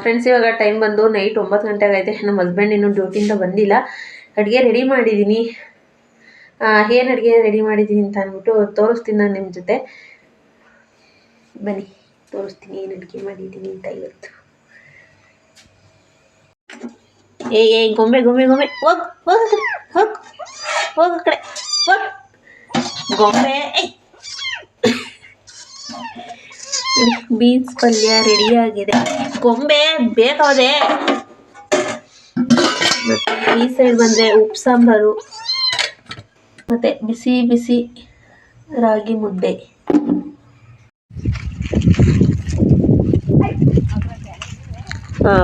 Friends ಇವಾಗ time ಬಂದು night 9 ಗಂಟೆ ಆಗೈತೆ. ನಮ್ಮ ಹಸ್ಬೆಂಡ್ ಇನ್ನೂ ಡ್ಯೂಟಿಯಿಂದ ಬಂದಿಲ್ಲ. ಅಡುಗೆ ರೆಡಿ ಮಾಡಿದ್ದೀನಿ. ಏನು ಅಡುಗೆ ರೆಡಿ ಮಾಡಿದ್ದೀನಿ ಅಂತ ಅಂದ್ಬಿಟ್ಟು ತೋರಿಸ್ತೀನಿ ನಾನು ನಿಮ್ಮ ಜೊತೆ. ಬನ್ನಿ ತೋರಿಸ್ತೀನಿ ಏನು ಅಡುಗೆ ಮಾಡಿದ್ದೀನಿ ಅಂತ ಇವತ್ತು. ಏ ಗೊಂಬೆ ಗೊಂಬೆ ಗೊಂಬೆ ಹೋಗ್ ಹೋಗ್ ಹೋಗ ಕಡೆ ಹೋಗ್ ಗೊಂಬೆ. ಬೀನ್ಸ್ ಪಲ್ಯ ರೆಡಿಯಾಗಿದೆ. ಗೊಂಬೆ ಬೇಕಾದೆ. ಮತ್ತು ಈ ಸೈಡ್ ಬಂದರೆ ಉಪ್ಪು ಸಾಂಬಾರು ಮತ್ತು ಬಿಸಿ ಬಿಸಿ ರಾಗಿ ಮುದ್ದೆ.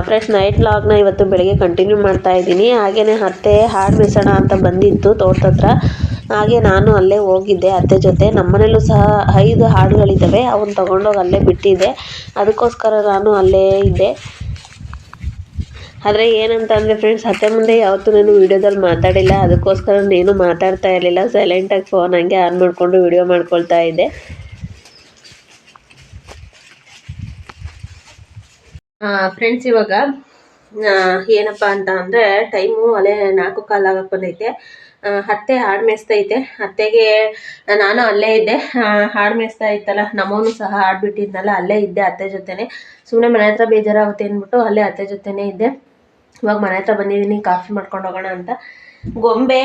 ಫ್ರೆಂಡ್ಸ್ ನೈಟ್ ವ್ಲಾಗ್ನ ಇವತ್ತು ಬೆಳಗ್ಗೆ ಕಂಟಿನ್ಯೂ ಮಾಡ್ತಾ ಇದ್ದೀನಿ. ಹಾಗೆಯೇ ಅತ್ತೆ ಹಾಡು ಬೀಸೋಣ ಅಂತ ಬಂದಿತ್ತು ತೋಟದ ಹತ್ರ. ಹಾಗೆ ನಾನು ಅಲ್ಲೇ ಹೋಗಿದ್ದೆ ಅತ್ತೆ ಜೊತೆ. ನಮ್ಮನೇಲೂ ಸಹ 5 ಹಾಡುಗಳಿದ್ದಾವೆ. ಅವನ್ನ ತೊಗೊಂಡೋಗಿ ಅಲ್ಲೇ ಬಿಟ್ಟಿದ್ದೆ. ಅದಕ್ಕೋಸ್ಕರ ನಾನು ಅಲ್ಲೇ ಇದ್ದೆ. ಆದರೆ ಏನಂತ ಅಂದರೆ ಫ್ರೆಂಡ್ಸ್, ಅತ್ತೆ ಮುಂದೆ ಯಾವತ್ತೂ ನಾನು ವೀಡಿಯೋದಲ್ಲಿ ಮಾತಾಡಿಲ್ಲ. ಅದಕ್ಕೋಸ್ಕರ ನಾನು ಮಾತಾಡ್ತಾ ಇರಲಿಲ್ಲ. ಸೈಲೆಂಟಾಗಿ ಫೋನ್ ಹಂಗೆ ಆನ್ ಮಾಡಿಕೊಂಡು ವೀಡಿಯೋ ಮಾಡ್ಕೊಳ್ತಾ ಇದ್ದೆ. ಫ್ರೆಂಡ್ಸ್ ಇವಾಗ ಏನಪ್ಪ ಅಂತ ಅಂದರೆ ಟೈಮು ಅಲ್ಲೇ 4:15 ಆಗಕ್ಕೆ ಬಂದೈತೆ. ಅತ್ತೆ ಹಾಡು ಮೇಯಿಸ್ತೈತೆ. ಅತ್ತೆಗೆ ನಾನು ಅಲ್ಲೇ ಇದ್ದೆ. ಹಾಡು ಮೇಯಿಸ್ತಾ ಇತ್ತಲ್ಲ, ನಮ್ಮವನು ಸಹ ಹಾಡು ಬಿಟ್ಟಿದ್ನಲ್ಲ, ಅಲ್ಲೇ ಇದ್ದೆ ಅತ್ತೆ ಜೊತೆನೇ. ಸುಮ್ಮನೆ ಮನೆ ಹತ್ರ ಬೇಜಾರಾಗುತ್ತೆ ಅಂದ್ಬಿಟ್ಟು ಅಲ್ಲೇ ಅತ್ತೆ ಜೊತೆನೇ ಇದ್ದೆ. ಇವಾಗ ಮನೆ ಹತ್ರ ಬಂದಿದ್ದೀನಿ ಕಾಫಿ ಮಾಡ್ಕೊಂಡು ಹೋಗೋಣ ಅಂತ. ಗೊಂಬೆ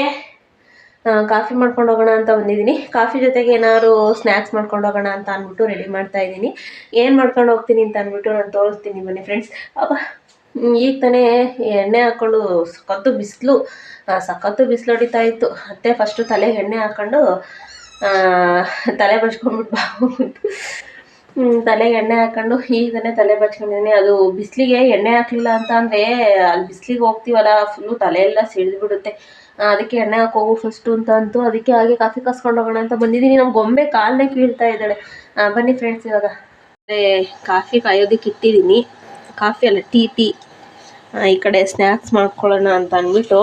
ಕಾಫಿ ಮಾಡ್ಕೊಂಡು ಹೋಗೋಣ ಅಂತ ಬಂದಿದ್ದೀನಿ. ಕಾಫಿ ಜೊತೆಗೆ ಏನಾದ್ರು ಸ್ನ್ಯಾಕ್ಸ್ ಮಾಡ್ಕೊಂಡು ಹೋಗೋಣ ಅಂತ ಅಂದ್ಬಿಟ್ಟು ರೆಡಿ ಮಾಡ್ತಾ ಇದ್ದೀನಿ. ಏನು ಮಾಡ್ಕೊಂಡು ಹೋಗ್ತೀನಿ ಅಂತ ಅಂದ್ಬಿಟ್ಟು ನಾನು ತೋರಿಸ್ತೀನಿ ಬನ್ನಿ ಫ್ರೆಂಡ್ಸ್. ಈಗ ತಾನೇ ಎಣ್ಣೆ ಹಾಕ್ಕೊಂಡು ಸಖತ್ತು ಬಿಸಿಲು ಹೊಡಿತಾ ಇತ್ತು. ಅತ್ತೆ ಫಸ್ಟು ತಲೆಗೆ ಎಣ್ಣೆ ಹಾಕ್ಕೊಂಡು ತಲೆ ಬಚ್ಕೊಂಡ್ಬಿಟ್ಟು ಬಾಗ್ಬಿಟ್ಟು ತಲೆಗೆ ಎಣ್ಣೆ ಹಾಕ್ಕೊಂಡು ಈಗನೇ ತಲೆ ಬಚ್ಕೊಂಡಿದ್ದೀನಿ. ಅದು ಬಿಸಿಲಿಗೆ ಎಣ್ಣೆ ಹಾಕಲಿಲ್ಲ ಅಂತ ಅಂದರೆ ಅಲ್ಲಿ ಬಿಸಿಲಿಗೆ ಹೋಗ್ತೀವಲ್ಲ, ಫುಲ್ಲು ತಲೆ ಎಲ್ಲ ಸಿಡಿದ್ಬಿಡುತ್ತೆ. ಅದಕ್ಕೆ ಎಣ್ಣೆ ಹಾಕೋಗು ಫಸ್ಟು ಅಂತ ಅಂತು. ಅದಕ್ಕೆ ಹಾಗೆ ಕಾಫಿ ಕಾಸ್ಕೊಂಡು ಹೋಗೋಣ ಅಂತ ಬಂದಿದ್ದೀನಿ. ನಮ್ಮ ಗೊಂಬೆ ಕಾಲನ್ನೇ ಕೀಳ್ತಾ ಇದ್ದಾಳೆ. ಬನ್ನಿ ಫ್ರೆಂಡ್ಸ್, ಇವಾಗ ಕಾಫಿ ಕಾಯೋದಕ್ಕೆ ಇಟ್ಟಿದ್ದೀನಿ. ಕಾಫಿ ಅಲ್ಲ, ಟೀ. ಈ ಕಡೆ ಸ್ನ್ಯಾಕ್ಸ್ ಮಾಡ್ಕೊಳ್ಳೋಣ ಅಂತ ಅಂದ್ಬಿಟ್ಟು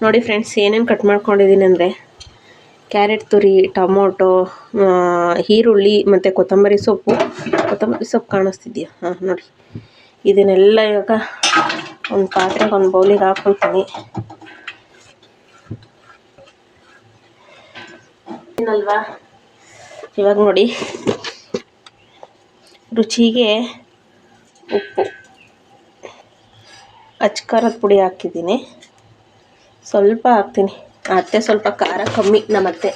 ನೋಡಿ ಫ್ರೆಂಡ್ಸ್, ಏನೇನು ಕಟ್ ಮಾಡ್ಕೊಂಡಿದ್ದೀನಿ ಅಂದರೆ ಕ್ಯಾರೆಟ್ ತುರಿ, ಟೊಮೊಟೊ, ಈರುಳ್ಳಿ ಮತ್ತು ಕೊತ್ತಂಬರಿ ಸೊಪ್ಪು ಕಾಣಿಸ್ತಿದೆಯಾ? ನೋಡಿ, ಇದನ್ನೆಲ್ಲ ಇವಾಗ ಒಂದು ಪಾತ್ರೆಗೆ ಒಂದು ಬೌಲಿಗೆ ಹಾಕ್ಕೊಳ್ತೀನಿ ಅಲ್ವಾ. ಇವಾಗ ನೋಡಿ, ರುಚಿಗೆ ಉಪ್ಪು, ಅಚ್ಕಾರದ ಪುಡಿ ಹಾಕಿದ್ದೀನಿ. ಸ್ವಲ್ಪ ಹಾಕ್ತೀನಿ. ಅತ್ತೆ ಸ್ವಲ್ಪ ಖಾರ ಕಮ್ಮಿ. ನಮ್ಮತ್ತೆ,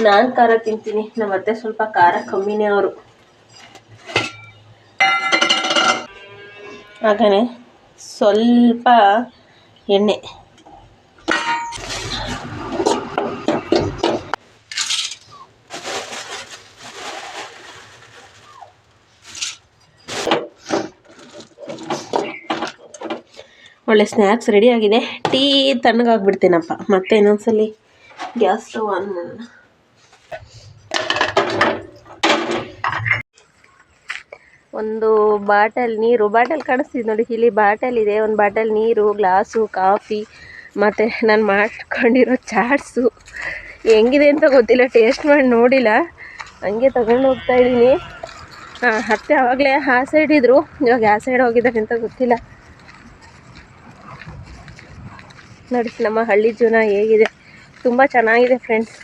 ನಾನು ಖಾರ ತಿಂತೀನಿ, ನಮ್ಮತ್ತೆ ಸ್ವಲ್ಪ ಖಾರ ಕಮ್ಮಿನೇ ಅವರು. ಹಾಗೇ ಸ್ವಲ್ಪ ಎಣ್ಣೆ, ಒಳ್ಳೆ ಸ್ನ್ಯಾಕ್ಸ್ ರೆಡಿಯಾಗಿದೆ. ಟೀ ತಣ್ಣಗಾಗ್ಬಿಡ್ತೀನಪ್ಪ. ಮತ್ತೆ ಇನ್ನೊಂದ್ಸಲಿ ಗ್ಯಾಸ್ ಸ್ಟವ್ ಆನ್ ಮಾಡೋಣ. ಒಂದು ಬಾಟಲ್ ನೀರು, ಬಾಟಲ್ ಕಾಣಿಸ್ತಿದೆ ನೋಡಿ, ಇಲ್ಲಿ ಬಾಟಲ್ ಇದೆ. ಒಂದು ಬಾಟಲ್ ನೀರು, ಗ್ಲಾಸು, ಕಾಫಿ, ಮತ್ತು ನಾನು ಮಾಡ್ಕೊಂಡಿರೋ ಚಾಟ್ಸು. ಹೆಂಗಿದೆ ಅಂತ ಗೊತ್ತಿಲ್ಲ, ಟೇಸ್ಟ್ ಮಾಡಿ ನೋಡಿಲ್ಲ, ಹಂಗೆ ತಗೊಂಡು ಹೋಗ್ತಾ ಇದ್ದೀನಿ. ಅತ್ತೆ ಆವಾಗಲೇ ಆ ಸೈಡ್ ಇದ್ದರು, ಇವಾಗ ಯಾವ ಸೈಡ್ ಹೋಗಿದ್ದಾರೆ ಅಂತ ಗೊತ್ತಿಲ್ಲ. ನೋಡಿ ನಮ್ಮ ಹಳ್ಳಿ ಜೀವನ ಹೇಗಿದೆ, ತುಂಬ ಚೆನ್ನಾಗಿದೆ ಫ್ರೆಂಡ್ಸ್.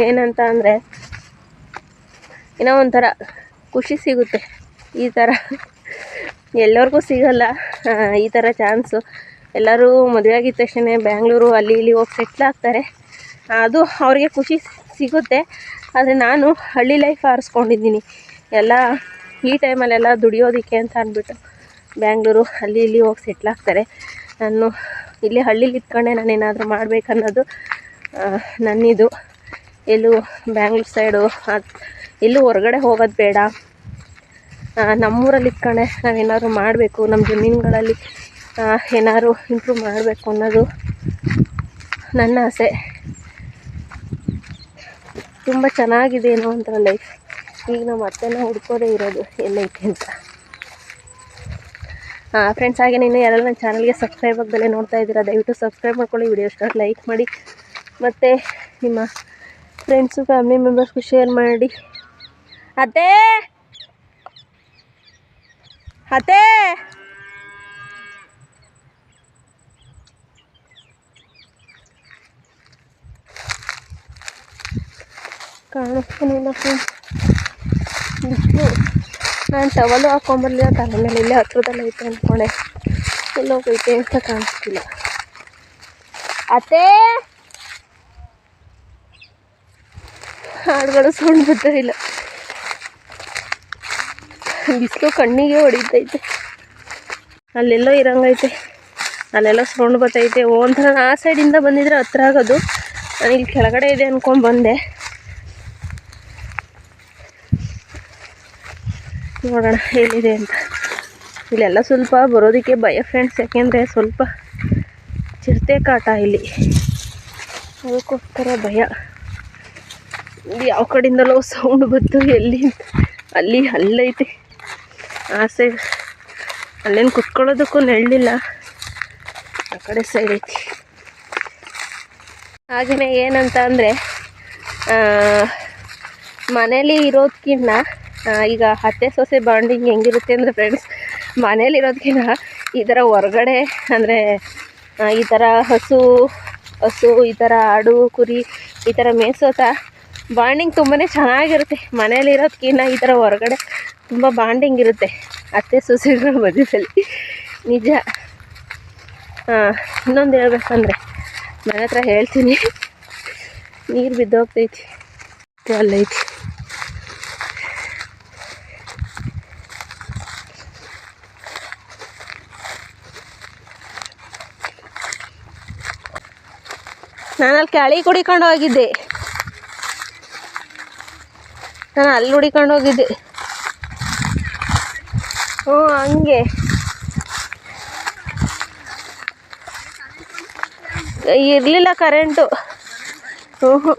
ಏನಂತ ಅಂದರೆ ಏನೋ ಒಂಥರ ಖುಷಿ ಸಿಗುತ್ತೆ. ಈ ಥರ ಎಲ್ಲರಿಗೂ ಸಿಗಲ್ಲ ಈ ಥರ ಚಾನ್ಸು. ಎಲ್ಲರೂ ಮದುವೆ ಆಗಿದ ತಕ್ಷಣ ಬ್ಯಾಂಗ್ಳೂರು ಅಲ್ಲಿ ಇಲ್ಲಿ ಹೋಗಿ ಸೆಟ್ಲ್ ಆಗ್ತಾರೆ. ಅದು ಅವ್ರಿಗೆ ಖುಷಿ ಸಿಗುತ್ತೆ. ಆದರೆ ನಾನು ಹಳ್ಳಿ ಲೈಫ್ ಆರಿಸ್ಕೊಂಡಿದ್ದೀನಿ. ಎಲ್ಲ ಈ ಟೈಮಲ್ಲೆಲ್ಲ ದುಡಿಯೋದಕ್ಕೆ ಅಂತ ಅಂದ್ಬಿಟ್ಟು ಬ್ಯಾಂಗ್ಳೂರು ಅಲ್ಲಿ ಇಲ್ಲಿ ಹೋಗಿ ಸೆಟ್ಲ್ ಆಗ್ತಾರೆ. ನಾನು ಇಲ್ಲಿ ಹಳ್ಳೀಲಿ ಇದ್ಕೊಂಡೆ ನಾನು ಏನಾದರೂ ಮಾಡಬೇಕನ್ನೋದು ನನ್ನಿದು. ಎಲ್ಲೂ ಬ್ಯಾಂಗ್ಳೂರು ಸೈಡು ಎಲ್ಲೂ ಹೊರಗಡೆ ಹೋಗೋದು ಬೇಡ, ನಮ್ಮೂರಲ್ಲಿ ಇದ್ಕೊಂಡೆ ನಾವೇನಾದ್ರು ಮಾಡಬೇಕು, ನಮ್ಮ ಜಮೀನುಗಳಲ್ಲಿ ಏನಾದ್ರು ಇಂಪ್ರೂವ್ ಮಾಡಬೇಕು ಅನ್ನೋದು ನನ್ನ ಆಸೆ. ತುಂಬ ಚೆನ್ನಾಗಿದೆ ಏನೋ ಒಂಥರ ಲೈಫ್. ಈಗ ನಮ್ಮ ಅತ್ತೆನ ಹುಡ್ಕೋದೇ ಇರೋದು ಎಲ್ಲೈತೆ ಅಂತ. ಫ್ರೆಂಡ್ಸ್, ಹಾಗೆ ಇನ್ನೂ ಯಾರೆಲ್ಲ ನನ್ನ ಚಾನಲ್ಗೆ ಸಬ್ಸ್ಕ್ರೈಬ್ ಆಗದಲ್ಲೇ ನೋಡ್ತಾ ಇದ್ದೀರಾ, ದಯವಿಟ್ಟು ಸಬ್ಸ್ಕ್ರೈಬ್ ಮಾಡ್ಕೊಳ್ಳಿ, ವಿಡಿಯೋ ಇಷ್ಟ ಲೈಕ್ ಮಾಡಿ, ಮತ್ತು ನಿಮ್ಮ ಫ್ರೆಂಡ್ಸು ಫ್ಯಾಮಿಲಿ ಮೆಂಬರ್ಸ್ಗೂ ಶೇರ್ ಮಾಡಿ. ಅದೇ ಅತ್ತೆ ಕಾಣಿಸ್ತಾನಿಲ್ಲ ನಾನು ಟವಲು ಹಾಕೊಂಬರ್ಲಿಲ್ಲ ತಲೆ ಮೇಲೆ ಇಲ್ಲೇ ಹತ್ರದಲ್ಲ ಐತೆ ಅಂದ್ಕೊಂಡೆ ಎಲ್ಲೋಗೈತೆ ಅಂತ ಕಾಣಿಸ್ತಿಲ್ಲ. ಅತ್ತೆ ಹಾಡುಗಳು ಸೌಂಡ್ ಬರ್ತಾ ಇಲ್ಲ. ಬಿಸಿಲು ಕಣ್ಣಿಗೆ ಹೊಡಿತೈತೆ. ಅಲ್ಲೆಲ್ಲೋ ಇರಂಗೈತೆ, ಅಲ್ಲೆಲ್ಲೋ ಸೌಂಡ್ ಬರ್ತೈತೆ. ಒಂಥರ ಆ ಸೈಡಿಂದ ಬಂದಿದ್ರೆ ಹತ್ರ ಆಗೋದು. ನಾನು ಇಲ್ಲಿ ಕೆಳಗಡೆ ಇದೆ ಅಂದ್ಕೊಂಡು ಬಂದೆ. ನೋಡೋಣ ಏನಿದೆ ಅಂತ. ಇಲ್ಲೆಲ್ಲ ಸ್ವಲ್ಪ ಬರೋದಕ್ಕೆ ಭಯ ಫ್ರೆಂಡ್ಸ್, ಯಾಕೆಂದರೆ ಸ್ವಲ್ಪ ಚಿರತೆ ಕಾಟ ಇಲ್ಲಿ, ಅದಕ್ಕೋಸ್ಕರ ಭಯ. ಯಾವ ಕಡೆಯಿಂದಲೋ ಸೌಂಡ್ ಬಂತು, ಎಲ್ಲಿ ಅಲ್ಲಿ ಅಲ್ಲೈತೆ ಆ ಸೈಡ್. ಅಲ್ಲೇನು ಕುತ್ಕೊಳ್ಳೋದಕ್ಕೂ ನೆರಳಿಲ್ಲ, ಆ ಕಡೆ ಸೈಡ್ ಐತಿ. ಹಾಗೆಯೇ ಏನಂತ ಅಂದರೆ ಮನೇಲಿ ಇರೋದಕ್ಕಿಂತ ಈಗ ಅತ್ತೆ ಸೊಸೆ ಬಾಂಡಿಂಗ್ ಹೆಂಗಿರುತ್ತೆ ಅಂದರೆ ಫ್ರೆಂಡ್ಸ್, ಮನೇಲಿರೋದಕ್ಕಿಂತ ಈ ಥರ ಹೊರಗಡೆ ಅಂದರೆ ಈ ಥರ ಹಸು ಈ ಥರ ಆಡು ಕುರಿ ಈ ಥರ ಮೇಯಿಸೋತ ಬಾಂಡಿಂಗ್ ತುಂಬಾ ಚೆನ್ನಾಗಿರುತ್ತೆ. ಮನೇಲಿರೋದಕ್ಕಿಂತ ಈ ಥರ ಹೊರಗಡೆ ತುಂಬ ಬಾಂಡಿಂಗ್ ಇರುತ್ತೆ ಅತ್ತೆ ಸೊಸೆಗಳ ಮಧ್ಯದಲ್ಲಿ, ನಿಜ. ಇನ್ನೊಂದು ಹೇಳ್ಬೇಕಂದ್ರೆ ಮನೆ ಹತ್ರ ಹೇಳ್ತೀನಿ, ನೀರು ಬಿದ್ದೋಗ್ತೈತಿ ಅಲ್ಲೈತಿ. ನಾನಲ್ಲಿ ಕೆಳಿ ಕುಡಿಕೊಂಡು ಹೋಗಿದ್ದೆ, ನಾನು ಅಲ್ಲಿ ಹುಡಿಕೊಂಡು ಹೋಗಿದ್ದೆ. ಹ್ಞೂ ಹಂಗೆ ಇರಲಿಲ್ಲ ಕರೆಂಟು. ಹ್ಞೂ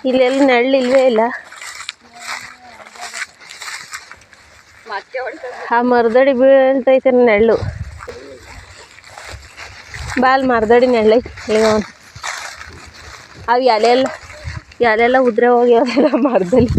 ಇಲ್ಲೆಲ್ಲೂ ನೆರಳಿಲ್ವೇ ಇಲ್ಲ. ಆ ಮರದಡಿ ಬೀಳ್ತೈತೆ ನೆರಳು. ಬಾಲ್ ಮರದಡಿ ನೆರಳೈತಿ. ಅವು ಎಲೆಲ್ಲ ಉದ್ರೆ ಹೋಗಿ ಅವೆಲ್ಲ ಮರದಲ್ಲಿ.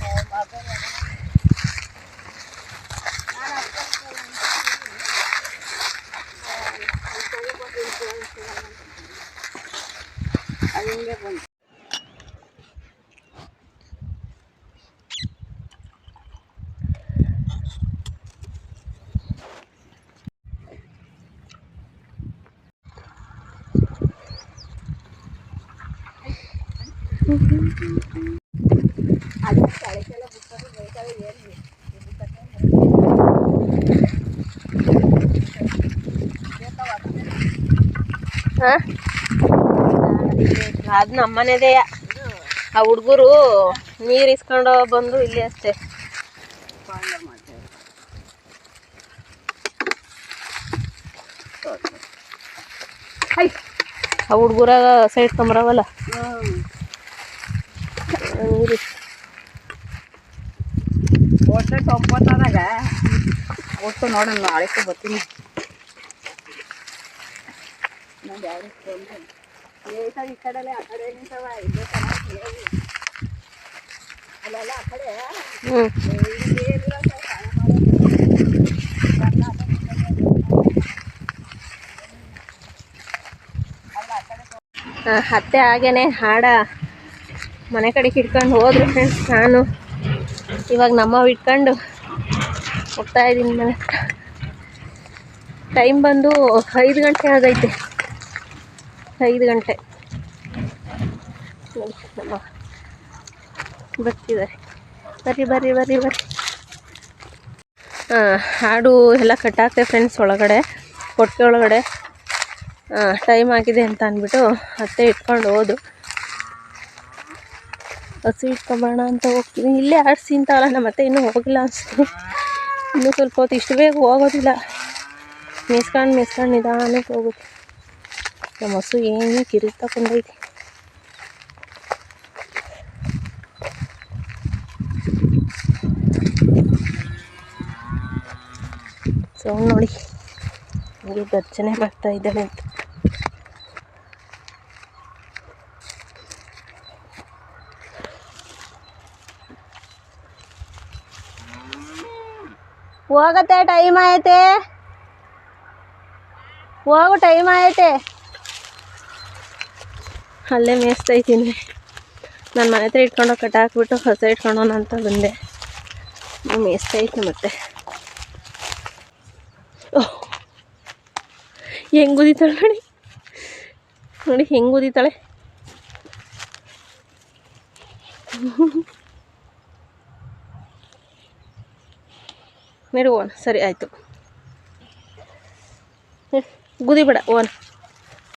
ಅದು ನಮ್ಮನೆದೇ. ಆ ಹುಡುಗರು ನೀರು ಇಸ್ಕೊಂಡು ಬಂದು ಇಲ್ಲಿ ಅಷ್ಟೇ. ಆ ಹುಡುಗರ ಸೈಡ್ ಕಂಬರವಲ್ಲ ನೀರು ಒಟ್ಟು ನೋಡೋಣ, ನಾಳೆಗೆ ಬರ್ತೀನಿ. ಈ ಕಡೆ ಆ ಕಡೆ ನಿಂತವ ಇಲ್ಲೇ ಅಲ್ಲೆಲ್ಲ ಆ ಕಡೆ ಅತ್ತೆ ಹಾಗೇನೆ ಹಾಡ ಮನೆ ಕಡೆಗೆ ಇಟ್ಕೊಂಡು ಹೋದ್ರು ಫ್ರೆಂಡ್ಸ್. ನಾನು ಇವಾಗ ನಮ್ಮವು ಇಟ್ಕೊಂಡು ಹೋಗ್ತಾ ಇದ್ದೀನಿ ಮನೆ ಹತ್ರ. ಟೈಮ್ ಬಂದು 5 ಗಂಟೆ ಆಗೈತೆ, 5 ಗಂಟೆ. ನಮ್ಮ ಬರ್ತಿದ್ದಾರೆ, ಬರ್ರಿ. ಹಾಡು ಎಲ್ಲ ಕಟ್ಟಾಗ್ತದೆ ಫ್ರೆಂಡ್ಸ್ ಒಳಗಡೆ, ಕೊಟ್ಟಿಗೆ ಒಳಗಡೆ. ಟೈಮ್ ಆಗಿದೆ ಅಂತ ಅಂದ್ಬಿಟ್ಟು ಅತ್ತೆ ಇಟ್ಕೊಂಡು ಹೋದು. ಹಸು ಇಟ್ಕೊಂಬೋಣ ಅಂತ ಹೋಗ್ತೀನಿ. ಇಲ್ಲೇ ಆಡಿಸಿ ಅಂತಲ್ಲ, ನಮ್ಮ ಅತ್ತೆ ಇನ್ನೂ ಹೋಗಿಲ್ಲ ಅನಿಸ್ತೀನಿ. ಇನ್ನೂ ಸ್ವಲ್ಪ ಹೊತ್ತು, ಇಷ್ಟು ಬೇಗ ಹೋಗೋದಿಲ್ಲ. ಮೇಸ್ಕೊಂಡು ನಿಧಾನಕ್ಕೆ ಹೋಗುತ್ತೆ. ನಮ್ಮ ಹಸು ಏನು ಕಿರಿತಾ ಕೊಂಡೈತಿ. ಸೌಂಡ್ ನೋಡಿ ಹಂಗೆ ಗರ್ಜನೆ ಮಾಡ್ತಾ ಇದ್ದಾಳೆ ಅಂತ. ಹೋಗತ್ತೆ, ಟೈಮ್ ಆಯ್ತೆ, ಹೋಗು ಟೈಮ್ ಆಯ್ತೆ. ಅಲ್ಲೇ ಮೇಯಿಸ್ತಾ ಇದ್ದೀನಿ. ನಾನು ಮನೆ ಹತ್ರ ಇಟ್ಕೊಂಡೋಗಿ ಕಟ್ಟ ಹಾಕ್ಬಿಟ್ಟು ಹೊಸ ಇಟ್ಕೊಂಡೋಣ ಅಂತ ಬಂದೆ. ಮೇಯಿಸ್ತಾ ಇತ್ತು ಮತ್ತೆ. ಓಹ್, ಹೆಂಗೆ ಉದಿತಾಳೆ ನೋಡಿ, ನೋಡಿ ಹೆಂಗೆ ಉದಿತಾಳೆ. ಮೇಡು ಓನ್ ಸರಿ ಆಯಿತು, ಗುದಿ ಬೇಡ ಓನ್.